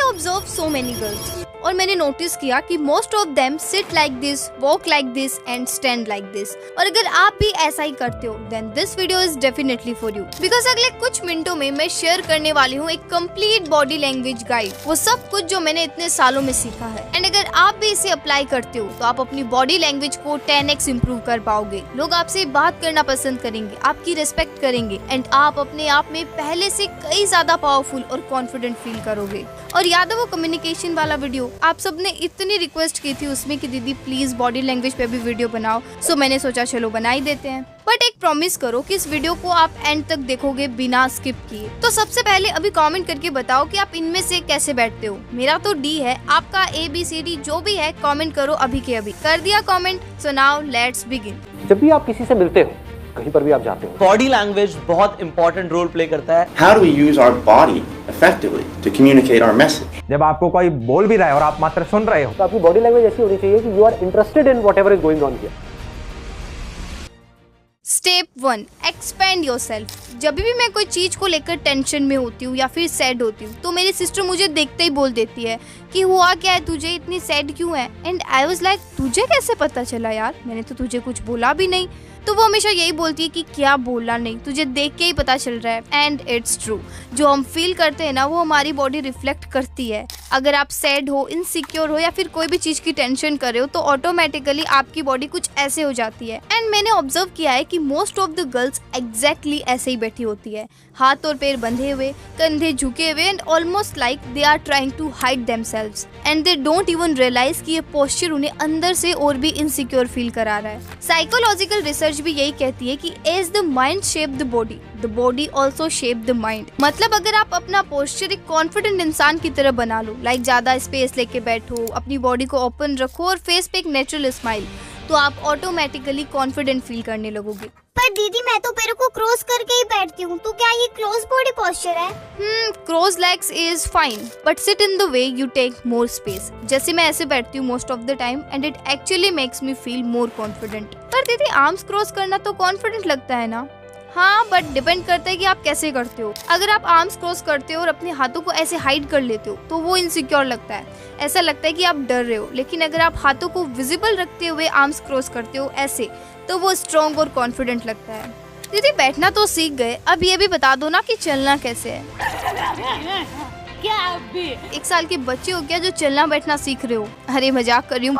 Observe so many girls और मैंने notice किया कि most of them sit like this, walk like this and stand like this. और अगर आप भी ऐसा ही करते हो then this video is definitely for you, because अगले कुछ मिनटों में मैं शेयर करने वाली हूँ एक कंप्लीट बॉडी लैंग्वेज गाइड, वो सब कुछ जो मैंने इतने सालों में सीखा है। एंड अगर आप भी इसे अप्लाई करते हो तो आप अपनी बॉडी लैंग्वेज को 10x इम्प्रूव कर पाओगे। लोग आपसे बात करना पसंद करेंगे, आपकी रिस्पेक्ट करेंगे एंड आप अपने आप में पहले से कई ज्यादा पावरफुल और कॉन्फिडेंट फील करोगे। और याद है वो कम्युनिकेशन वाला वीडियो, आप सबने इतनी रिक्वेस्ट की थी उसमें कि दीदी प्लीज बॉडी लैंग्वेज पे भी वीडियो बनाओ, सो मैंने सोचा चलो बना ही देते हैं। बट एक प्रॉमिस करो कि इस वीडियो को आप एंड तक देखोगे बिना स्किप किए। तो सबसे पहले अभी कमेंट करके बताओ कि आप इनमें से कैसे बैठते हो। मेरा तो डी है, आपका ABCD जो भी है कमेंट करो अभी के अभी। कर दिया comment? So now let's begin. जब भी आप किसी से मिलते हो, कहीं पर भी आप जाते हो, बॉडी लैंग्वेज बहुत इंपॉर्टेंट रोल प्ले करता है। How do we use our body effectively to communicate our message? जब आपको कोई बोल भी रहा है और आप मात्र सुन रहे हो, तो आपकी बॉडी लैंग्वेज ऐसी होनी चाहिए कि you are interested in whatever is going on here. Step 1, expand yourself. जब भी मैं कोई चीज को लेकर टेंशन में होती हूँ या फिर सैड होती हूँ तो मेरी सिस्टर मुझे देखते ही बोल देती है कि हुआ क्या है तुझे, इतनी सैड क्यों है। एंड आई वाज लाइक तुझे कैसे पता चला यार, मैंने तो तुझे कुछ बोला भी नहीं। तो वो हमेशा यही बोलती है कि क्या बोला नहीं, तुझे देख के ही पता चल रहा है। एंड इट्स ट्रू, जो हम फील करते हैं ना वो हमारी बॉडी रिफ्लेक्ट करती है। अगर आप सैड हो, इनसिक्योर हो या फिर कोई भी चीज की टेंशन कर रहे हो तो ऑटोमेटिकली आपकी बॉडी कुछ ऐसे हो जाती है। एंड मैंने ऑब्जर्व किया है कि most of the girls exactly ऐसे ही बैठी होती है, हाथ और पैर बंधे हुए, कंधे झुके हुए and almost like they are trying to hide themselves and they don't even realise कि ये पोस्चर उन्हें अंदर से और भी इनसिक्योर फील करा रहा है। साइकोलॉजिकल रिसर्च भी यही कहती है कि as the mind shape the body also shape the mind. मतलब अगर आप अपना पोस्चर एक कॉन्फिडेंट इंसान की तरह बना लो, लाइक ज्यादा स्पेस लेके बैठो, अपनी बॉडी को ओपन रखो और फेस पे एक नेचुरल स्माइल, तो आप ऑटोमेटिकली कॉन्फिडेंट फील करने लगोगे। पर दीदी मैं तो पैरों को क्रॉस करके ही बैठती हूँ, तो क्या ये क्लोज बॉडी पोस्चर है? Cross legs is fine but sit in the way you take more space. जैसे मैं ऐसे बैठती हूँ most of the time and it actually makes me feel more confident. पर दीदी आर्म्स क्रॉस करना तो कॉन्फिडेंट लगता है ना? हाँ, बट डिपेंड करता है कि आप कैसे करते हो। अगर आप आर्म्स क्रॉस करते हो और अपने हाथों को ऐसे हाइड कर लेते हो तो वो इनसिक्योर लगता है, ऐसा लगता है कि आप डर रहे हो। लेकिन अगर आप हाथों को विजिबल रखते हुए आर्म्स क्रॉस करते हो ऐसे, तो वो स्ट्रॉन्ग और कॉन्फिडेंट लगता है। दीदी बैठना तो सीख गए, अब ये भी बता दो ना कि चलना कैसे है। क्या अभी 1 साल के बच्चे हो क्या जो चलना बैठना सीख रहे हो? अरे मजाक कर रही हूँ।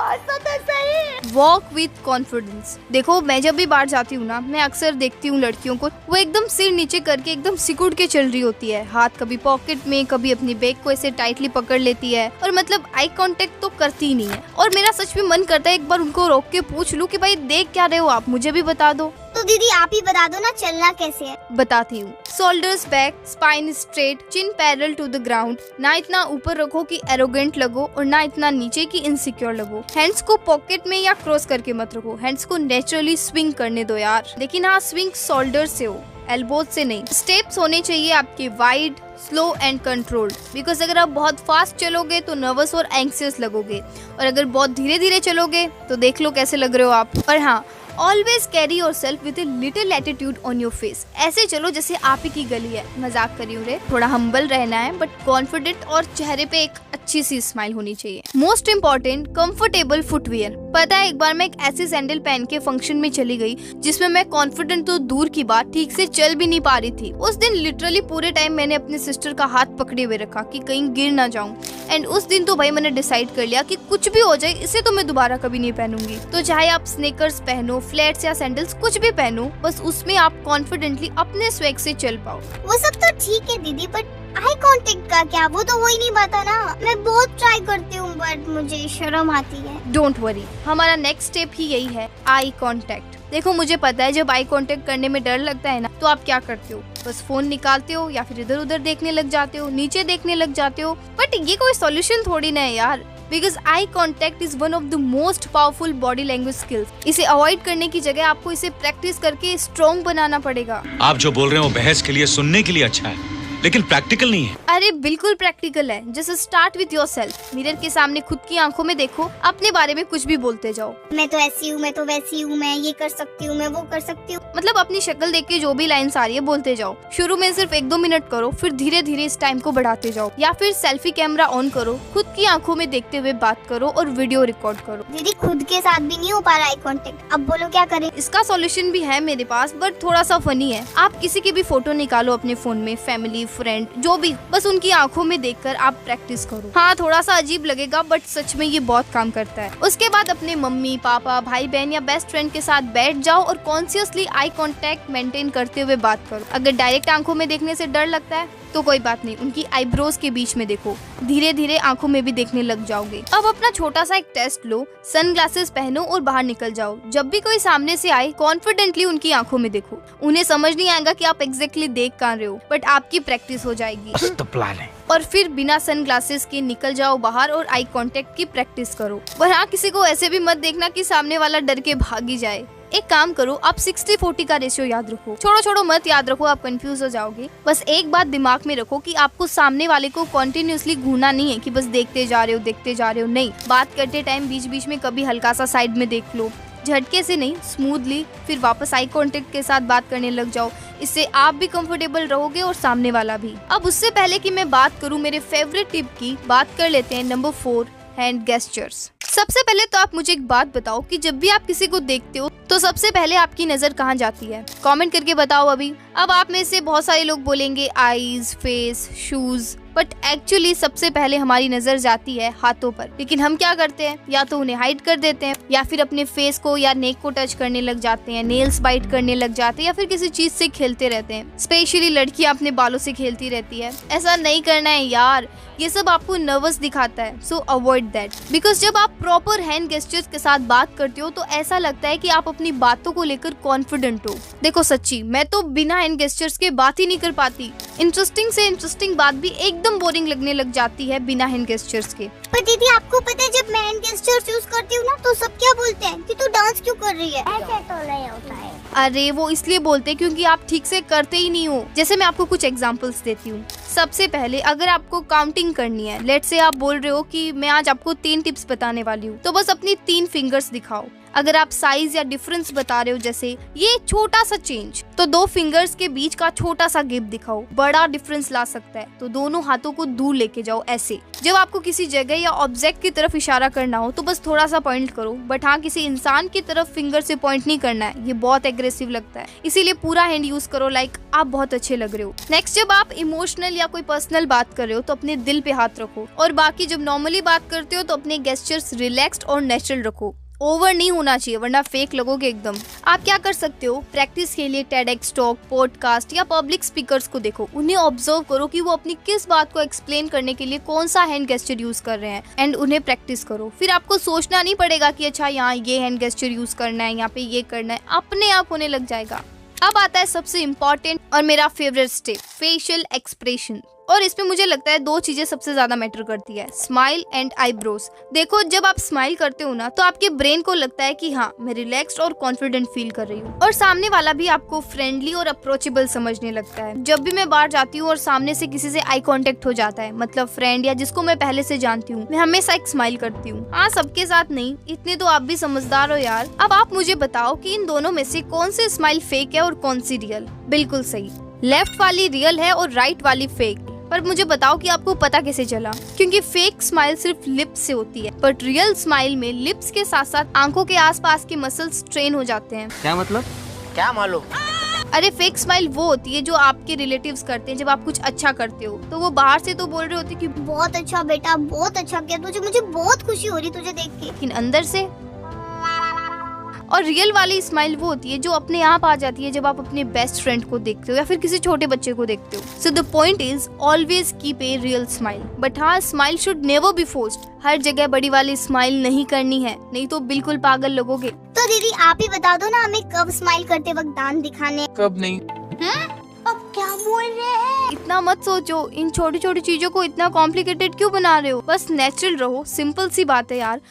Walk with confidence. देखो मैं जब भी बाहर जाती हूँ ना, मैं अक्सर देखती हूँ लड़कियों को, वो एकदम सिर नीचे करके एकदम सिकुड़ के चल रही होती है, हाथ कभी पॉकेट में, कभी अपनी बैग को ऐसे टाइटली पकड़ लेती है और मतलब आई कांटेक्ट तो करती ही नहीं है। और मेरा सच में मन करता है एक बार उनको रोक के पूछ लूं कि भाई देख क्या रहे हो आप, मुझे भी बता दो। तो दीदी आप ही बता दो ना चलना कैसे है। बताती हूँ। Shoulders back, spine straight, chin parallel to the ground. ना इतना ऊपर रखो कि एरोगेंट लगो और ना इतना नीचे कि इनसिक्योर लगो। हैंड्स को पॉकेट में या क्रॉस करके मत रखो, हैंड्स को नेचुरली स्विंग करने दो यार। लेकिन हाँ, स्विंग शोल्डर से हो, एल्बोज से नहीं। स्टेप्स होने चाहिए आपके wide, slow and controlled, because अगर आप बहुत फास्ट चलोगे तो नर्वस और एंग्सियस लगोगे और अगर बहुत धीरे धीरे चलोगे तो देख लो कैसे लग रहे हो आप। और हाँ, always carry your self with a little attitude on your face. ऐसे चलो जैसे आप ही की गली है। मजाक करी हूँ रे, थोड़ा हम्बल रहना है बट कॉन्फिडेंट और चेहरे पे एक अच्छी सी स्माइल होनी चाहिए। Most important, comfortable footwear. पता है एक बार मैं एक ऐसी सैंडल पहन के फंक्शन में चली गई जिसमें मैं कॉन्फिडेंट तो दूर की बात, ठीक से चल भी नहीं पा रही थी। उस दिन लिटरली पूरे टाइम मैंने अपने सिस्टर का हाथ पकड़े हुए रखा कि कहीं गिर ना जाऊं। एंड उस दिन तो भाई मैंने डिसाइड कर लिया कि कुछ भी हो जाए इसे तो मैं दोबारा कभी नहीं पहनूंगी। तो चाहे आप स्नीकर्स पहनो, फ्लैट्स या सैंडल्स, कुछ भी पहनो, बस उसमें आप कॉन्फिडेंटली अपने स्वैग से चल पाओ। वो सब तो ठीक है दीदी, बट आई कांटेक्ट का क्या? वो तो वही नहीं बात ना। मैं बहुत ट्राई करती हूँ बट मुझे शर्म आती है। डोंट वरी, हमारा नेक्स्ट स्टेप ही यही है, आई कांटेक्ट। देखो मुझे पता है जब आई कांटेक्ट करने में डर लगता है ना, तो आप क्या करते हो? बस फोन निकालते हो या फिर इधर उधर देखने लग जाते हो, नीचे देखने लग जाते हो। बट ये कोई सॉल्यूशन थोड़ी ना है यार, because eye contact is one of the most powerful body language skills. इसे अवॉइड करने की जगह आपको इसे प्रैक्टिस करके स्ट्रॉन्ग बनाना पड़ेगा। आप जो बोल रहे हो बहस के लिए, सुनने के लिए अच्छा है, लेकिन प्रैक्टिकल नहीं है। अरे बिल्कुल प्रैक्टिकल है। Just start with yourself. Mirror के सामने खुद की आंखों में देखो, अपने बारे में कुछ भी बोलते जाओ। मैं तो ऐसी हूँ, मैं तो वैसी हूँ, मैं ये कर सकती हूँ, मैं वो कर सकती हूँ। मतलब अपनी शक्ल देख के जो भी लाइन्स आ रही है बोलते जाओ। शुरू में सिर्फ 1-2 मिनट करो, फिर धीरे धीरे इस टाइम को बढ़ाते जाओ। या फिर सेल्फी कैमरा ऑन करो, खुद की आंखों में देखते हुए बात करो और वीडियो रिकॉर्ड करो। दीदी खुद के साथ भी नहीं हो पा रहा आई कांटेक्ट, अब बोलो क्या करें? इसका सॉल्यूशन भी है मेरे पास, बट थोड़ा सा फनी है। आप किसी की भी फोटो निकालो अपने फोन में, फैमिली, फ्रेंड, जो भी, बस उनकी आंखों में देखकर आप प्रैक्टिस करो। हाँ, थोड़ा सा अजीब लगेगा, बट सच में ये बहुत काम करता है। उसके बाद अपने मम्मी, पापा, भाई बहन या बेस्ट फ्रेंड के साथ बैठ जाओ और कॉन्शियसली आई कांटेक्ट मेंटेन करते हुए बात करो। अगर डायरेक्ट आंखों में देखने से डर लगता है तो कोई बात नहीं, उनकी आईब्रोज के बीच में देखो, धीरे धीरे आंखों में भी देखने लग जाओगे। अब अपना छोटा सा एक टेस्ट लो, सनग्लासेस पहनो और बाहर निकल जाओ। जब भी कोई सामने से आए, कॉन्फिडेंटली उनकी आंखों में देखो। उन्हें समझ नहीं आएगा कि आप एग्जैक्टली देख कहाँ रहे हो, बट आपकी प्रैक्टिस हो जाएगी। तो प्लान है। और फिर बिना सनग्लासेस के निकल जाओ बाहर और आई कांटेक्ट की प्रैक्टिस करो। पर हाँ, किसी को ऐसे भी मत देखना कि सामने वाला डर के भागी जाए। एक काम करो, आप 60-40 का रेशियो याद रखो। छोड़ो मत याद रखो, आप कंफ्यूज हो जाओगे। बस एक बात दिमाग में रखो कि आपको सामने वाले को कंटिन्यूअसली घूरना नहीं है कि बस देखते जा रहे हो। नहीं, बात करते टाइम बीच बीच में कभी हल्का सा साइड में देख लो, झटके से नहीं, स्मूथली। फिर वापस आई कांटेक्ट के साथ बात करने लग जाओ। इससे आप भी कंफर्टेबल रहोगे और सामने वाला भी। अब उससे पहले कि मैं बात करूं मेरे फेवरेट टिप की, बात कर लेते हैं नंबर 4, हैंड गेस्चर्स। सबसे पहले तो आप मुझे एक बात बताओ कि जब भी आप किसी को देखते हो तो सबसे पहले आपकी नजर कहाँ जाती है? कमेंट करके बताओ अभी। अब आप में से बहुत सारे लोग बोलेंगे eyes, face, shoes, but actually सबसे पहले हमारी नजर जाती है हाथों पर। लेकिन हम क्या करते हैं, या तो उन्हें हाइड कर देते हैं, या फिर अपने फेस को या नेक को टच करने लग जाते हैं, नेल्स बाइट करने लग जाते हैं, या फिर किसी चीज से खेलते रहते हैं। स्पेशली लड़कियां अपने बालों से खेलती रहती है। ऐसा नहीं करना है यार, ये सब आपको नर्वस दिखाता है, सो अवॉइड दैट। बिकॉज जब आप प्रॉपर हैंड गेस्चर्स के साथ बात करते हो तो ऐसा लगता है कि आप अपनी बातों को लेकर कॉन्फिडेंट हो। देखो सच्ची, मैं तो बिना हैंड गेस्चर्स के बात ही नहीं कर पाती। इंटरेस्टिंग से इंटरेस्टिंग बात भी एकदम बोरिंग लगने लग जाती है बिना हैंड गेस्चर्स के। पर दीदी आपको पता है, जब मैं हैंड गेस्चर्स यूज करती हूँ ना तो सब क्या बोलते हैं कि तू डांस क्यों कर रही है? ऐसे तो नहीं होता है। अरे वो इसलिए बोलते हैं क्योंकि आप ठीक से करते ही नहीं हो। जैसे मैं आपको कुछ एग्जांपल्स देती हूँ। सबसे पहले अगर आपको काउंटिंग करनी है, लेट्स से आप बोल रहे हो कि मैं आज आपको 3 टिप्स बताने वाली हूँ, तो बस अपनी 3 फिंगर्स दिखाओ। अगर आप साइज या डिफरेंस बता रहे हो, जैसे ये छोटा सा चेंज, तो 2 फिंगर्स के बीच का छोटा सा गैप दिखाओ। बड़ा डिफरेंस ला सकता है, तो दोनों हाथों को दूर लेके जाओ ऐसे। जब आपको किसी जगह या ऑब्जेक्ट की तरफ इशारा करना हो तो बस थोड़ा सा पॉइंट करो, बट हाँ, किसी इंसान की तरफ फिंगर से पॉइंट नहीं करना है, ये बहुत एग्रेसिव लगता है। इसीलिए पूरा हैंड यूज करो, लाइक आप बहुत अच्छे लग रहे हो। नेक्स्ट, जब आप इमोशनल या कोई पर्सनल बात कर रहे हो तो अपने दिल पे हाथ रखो। और बाकी जब नॉर्मली बात करते हो तो अपने गेस्चर्स रिलैक्स्ड और नेचुरल रखो। ओवर नहीं होना चाहिए, वरना फेक लगोगे एकदम। आप क्या कर सकते हो, प्रैक्टिस के लिए TEDx टॉक, पॉडकास्ट या पब्लिक स्पीकर्स को देखो। उन्हें ऑब्जर्व करो कि वो अपनी किस बात को एक्सप्लेन करने के लिए कौन सा हैंड गेस्चर यूज कर रहे हैं, एंड उन्हें प्रैक्टिस करो। फिर आपको सोचना नहीं पड़ेगा कि अच्छा यहाँ ये हैंड गेस्चर यूज करना है, यहाँ पे ये करना है, अपने आप होने लग जाएगा। अब आता है सबसे इम्पोर्टेंट और मेरा फेवरेट स्टेप, फेशियल एक्सप्रेशन। और इसमें मुझे लगता है 2 चीजें सबसे ज्यादा मैटर करती है, स्माइल एंड आईब्रोज। देखो, जब आप स्माइल करते हो ना तो आपके ब्रेन को लगता है कि हाँ, मैं रिलैक्स्ड और कॉन्फिडेंट फील कर रही हूँ, और सामने वाला भी आपको फ्रेंडली और अप्रोचेबल समझने लगता है। जब भी मैं बाहर जाती हूँ और सामने से किसी से आई कांटेक्ट हो जाता है, मतलब फ्रेंड या जिसको मैं पहले से जानती हूँ, मैं हमेशा एक स्माइल करती हूँ। हाँ, सबके साथ नहीं, इतने तो आप भी समझदार हो यार। अब आप मुझे बताओ कि इन दोनों में से कौन सी स्माइल फेक है और कौन सी रियल? बिल्कुल सही, लेफ्ट वाली रियल है और राइट वाली फेक। पर मुझे बताओ कि आपको पता कैसे चला? क्योंकि फेक स्माइल सिर्फ लिप्स से होती है, बट रियल स्माइल में लिप्स के साथ साथ आंखों के आसपास के मसल्स स्ट्रेन हो जाते हैं। क्या मतलब? क्या मालूम? अरे फेक स्माइल वो होती है जो आपके रिलेटिव्स करते हैं जब आप कुछ अच्छा करते हो। तो वो बाहर से तो बोल रहे होते कि बहुत अच्छा बेटा, बहुत अच्छा किया तुझे, मुझे बहुत खुशी हो रही तुझे देख के, लेकिन अंदर से। और रियल वाली स्माइल वो होती है जो अपने आप आ जाती है जब आप अपने बेस्ट फ्रेंड को देखते हो या फिर किसी छोटे बच्चे को देखते हो। So the point is always keep a real smile, but हाँ, smile should never be forced. हर जगह बड़ी वाली स्माइल नहीं करनी है, नहीं तो बिल्कुल पागल लगोगे। तो दीदी आप ही बता दो ना, हमें कब स्माइल करते वक्त दांत दिखाने, कब नहीं? अब क्या बोल रहे हैं? इतना मत सोचो, इन छोटी छोटी चीजों को इतना कॉम्प्लिकेटेड क्यों बना रहे हो? बस नेचुरल रहो, सिंपल सी बात है यार।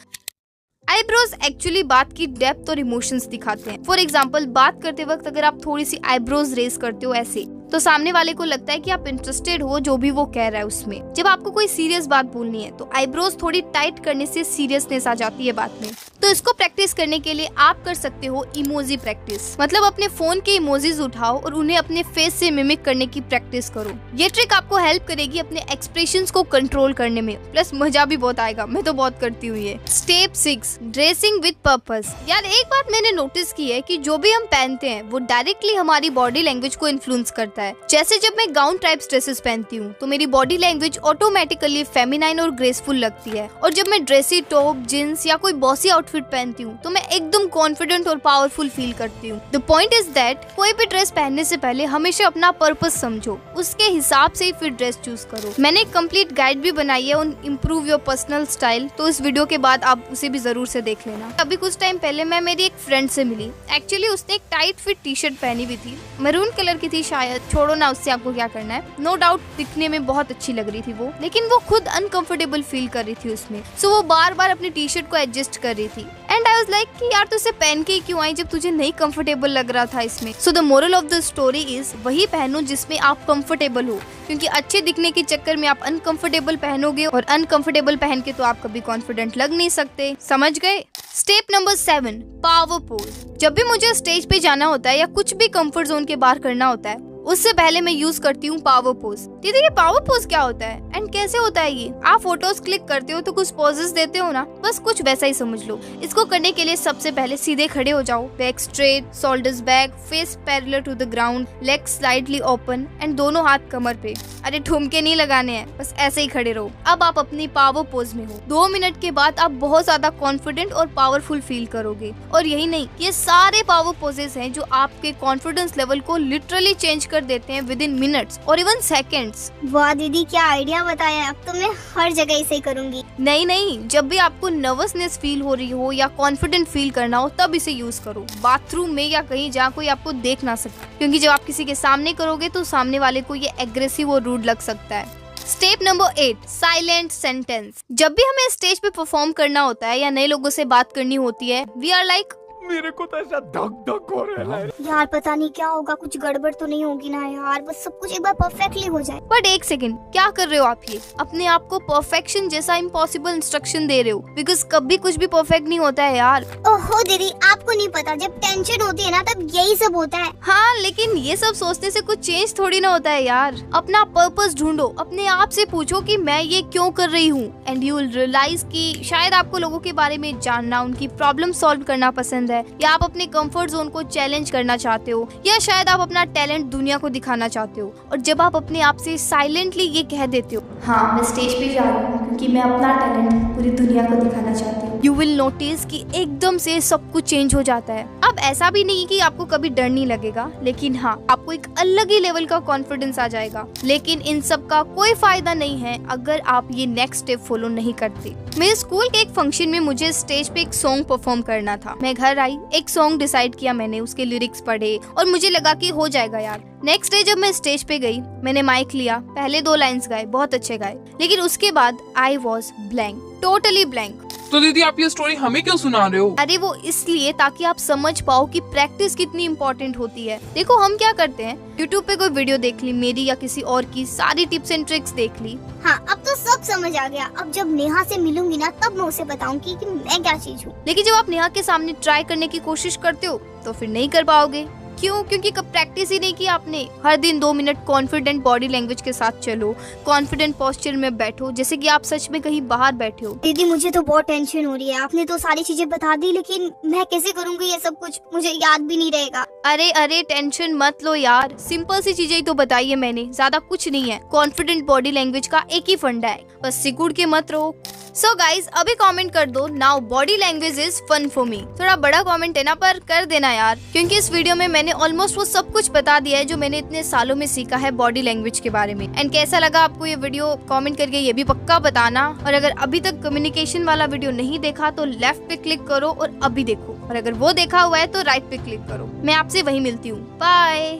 आईब्रोज एक्चुअली बात की डेप्थ और इमोशंस दिखाते हैं। फॉर एग्जाम्पल, बात करते वक्त अगर आप थोड़ी सी आईब्रोज रेज करते हो ऐसे, तो सामने वाले को लगता है कि आप इंटरेस्टेड हो जो भी वो कह रहा है उसमें। जब आपको कोई सीरियस बात बोलनी है तो आईब्रोज थोड़ी टाइट करने से सीरियसनेस आ जाती है बात में। तो इसको प्रैक्टिस करने के लिए आप कर सकते हो इमोजी प्रैक्टिस, मतलब अपने फोन के इमोजीज उठाओ और उन्हें अपने फेस से मिमिक करने की प्रैक्टिस करो। ये ट्रिक आपको हेल्प करेगी अपने एक्सप्रेशंस को कंट्रोल करने में, प्लस मजा भी बहुत आएगा। मैं तो बहुत करती हूँ ये। Step 6, dressing with purpose. यार एक बात मैंने नोटिस की है कि जो भी हम पहनते हैं वो डायरेक्टली हमारी बॉडी लैंग्वेज को इन्फ्लुएंस करता है। जैसे जब मैं गाउन टाइप्स ड्रेसेस पहनती हूँ तो मेरी बॉडी लैंग्वेज ऑटोमेटिकली फेमिनाइन और ग्रेसफुल लगती है, और जब मैं ड्रेसी टॉप, जींस या कोई बॉसी आउटफिट पहनती हूँ तो मैं एकदम कॉन्फिडेंट और पावरफुल फील करती हूँ। द पॉइंट इज दैट कोई भी ड्रेस पहनने से पहले हमेशा अपना पर्पस समझो, उसके हिसाब से ही फिर ड्रेस चूज करो। मैंने एक कंप्लीट गाइड भी बनाई है on improve your personal style, तो इस वीडियो के बाद आप उसे भी जरूर से देख लेना। अभी कुछ टाइम पहले मैं मेरी एक फ्रेंड से मिली। एक्चुअली उसने एक टाइट फिट टी शर्ट पहनी हुई थी, मैरून कलर की थी शायद, छोड़ो ना, उससे आपको क्या करना है। नो डाउट दिखने में बहुत अच्छी लग रही थी वो, लेकिन वो खुद अनकंफर्टेबल फील कर रही थी उसमें। सो वो बार बार अपनी टी शर्ट को एडजस्ट कर रही थी एंड आई वाज लाइक कि यार तू इसे पहन के क्यों आई जब तुझे नहीं कंफर्टेबल लग रहा था इसमें। So the moral of the story is वही पहनो जिसमें आप कंफर्टेबल हो, क्योंकि अच्छे दिखने के चक्कर में आप अनकंफर्टेबल पहनोगे और अनकंफर्टेबल पहन के तो आप कभी कॉन्फिडेंट लग नहीं सकते। समझ गए? Step number 7, power pose. जब भी मुझे स्टेज पे जाना होता है या कुछ भी कंफर्ट जोन के बाहर करना होता है उससे पहले मैं यूज करती हूँ पावर पोज। दीदी ये पावर पोज क्या होता है एंड कैसे होता है ये? आप फोटोज क्लिक करते हो तो कुछ पोजेस देते हो ना, बस कुछ वैसा ही समझ लो। इसको करने के लिए सबसे पहले सीधे खड़े हो जाओ, back straight, shoulders back, face parallel to the ground, legs slightly open and दोनों हाथ कमर पे। अरे ठुमके नहीं लगाने हैं, बस ऐसे ही खड़े रहो। अब आप अपनी पावर पोज में हो। 2 मिनट के बाद आप बहुत ज्यादा कॉन्फिडेंट और पावरफुल फील करोगे। और यही नहीं, ये सारे पावर पोजेस हैं जो आपके कॉन्फिडेंस लेवल को लिटरली चेंज कर देते हैं विद इन मिनट्स और इवन सेकेंड्स। वाह दीदी क्या आइडिया बताया, अब तो मैं हर जगह इसे ही करूंगी। नहीं, जब भी आपको नर्वसनेस फील हो रही हो या कॉन्फिडेंट फील करना हो तब इसे यूज करो। बाथरूम में या कहीं जहाँ कोई आपको देख ना सके, क्योंकि जब आप किसी के सामने करोगे तो सामने वाले को ये एग्रेसिव और रूड लग सकता है। Step number 8, silent sentence. जब भी हमें स्टेज पे परफॉर्म करना होता है या नए लोगों से बात करनी होती है, वी आर लाइक मेरे को तो ऐसा धक धक हो रहा है। यार पता नहीं क्या होगा, कुछ गड़बड़ तो नहीं होगी ना यार, बस सब कुछ एक बार परफेक्टली हो जाए। बट एक सेकंड, क्या कर रहे हो आप? ये अपने आप को परफेक्शन जैसा इम्पॉसिबल इंस्ट्रक्शन दे रहे हो, बिकॉज कभी कुछ भी परफेक्ट नहीं होता है यार। ओहो दीदी आपको नहीं पता, जब टेंशन होती है ना तब यही सब होता है। हाँ लेकिन ये सब सोचने से कुछ चेंज थोड़ी ना होता है यार। अपना पर्पस ढूंढो, अपने आप से पूछो कि मैं ये क्यों कर रही हूँ, एंड यू विल रियलाइज कि शायद आपको लोगों के बारे में जानना, उनकी प्रॉब्लम सॉल्व करना पसंद है, या आप अपने कंफर्ट जोन को चैलेंज करना चाहते हो, या शायद आप अपना टैलेंट दुनिया को दिखाना चाहते हो। और जब आप अपने आप से साइलेंटली ये कह देते हो, हाँ मैं स्टेज पे जा रही हूँ क्योंकि मैं अपना टैलेंट पूरी दुनिया को दिखाना चाहती हूँ, यू विल नोटिस कि एकदम से सब कुछ चेंज हो जाता है। अब ऐसा भी नहीं कि आपको कभी डर नहीं लगेगा, लेकिन हाँ आपको एक अलग ही लेवल का कॉन्फिडेंस आ जाएगा। लेकिन इन सब का कोई फायदा नहीं है अगर आप ये नेक्स्ट स्टेप फॉलो नहीं करते। मेरे स्कूल के एक फंक्शन में मुझे स्टेज पे एक सॉन्ग परफॉर्म करना था। मैं घर आई, एक सॉन्ग डिसाइड किया मैंने, उसके लिरिक्स पढ़े और मुझे लगा कि हो जाएगा यार। नेक्स्ट डे जब मैं स्टेज पे गई, मैंने माइक लिया, पहले 2 लाइन्स गाए, बहुत अच्छे गाए, लेकिन उसके बाद I was blank, totally blank. तो दीदी आप ये स्टोरी हमें क्यों सुना रहे हो? अरे वो इसलिए ताकि आप समझ पाओ कि प्रैक्टिस कितनी इम्पोर्टेंट होती है। देखो हम क्या करते हैं, यूट्यूब पे कोई वीडियो देख ली मेरी या किसी और की, सारी टिप्स एंड ट्रिक्स देख ली। हाँ अब तो सब समझ आ गया। अब जब नेहा से मिलूंगी ना तब मैं उसे बताऊंगी कि मैं क्या चीज हूँ। लेकिन जब आप नेहा के सामने ट्राई करने की कोशिश करते हो तो फिर नहीं कर पाओगे। क्यों? क्योंकि कब प्रैक्टिस ही नहीं की आपने। हर दिन 2 मिनट कॉन्फिडेंट बॉडी लैंग्वेज के साथ चलो, कॉन्फिडेंट पोस्चर में बैठो जैसे कि आप सच में कहीं बाहर बैठे हो। दीदी मुझे तो बहुत टेंशन हो रही है, आपने तो सारी चीजें बता दी, लेकिन मैं कैसे करूँगी ये सब कुछ, मुझे याद भी नहीं रहेगा। अरे टेंशन मत लो यार, सिंपल सी चीजें ही तो बताई है मैंने, ज्यादा कुछ नहीं है। कॉन्फिडेंट बॉडी लैंग्वेज का एक ही फंडा है, बस सिकुड़ के मत रहो। सो गाइज अभी कमेंट कर दो, now body language is fun for me. थोड़ा बड़ा कमेंट है ना, पर कर देना यार, क्योंकि इस वीडियो में मैंने ऑलमोस्ट वो सब कुछ बता दिया है जो मैंने इतने सालों में सीखा है बॉडी लैंग्वेज के बारे में। एंड कैसा लगा आपको ये वीडियो, कमेंट करके ये भी पक्का बताना। और अगर अभी तक कम्युनिकेशन वाला वीडियो नहीं देखा तो लेफ्ट पे क्लिक करो और अभी देखो, और अगर वो देखा हुआ है तो राइट पे क्लिक करो। मैं आपसे वहीं मिलती हूँ, बाय।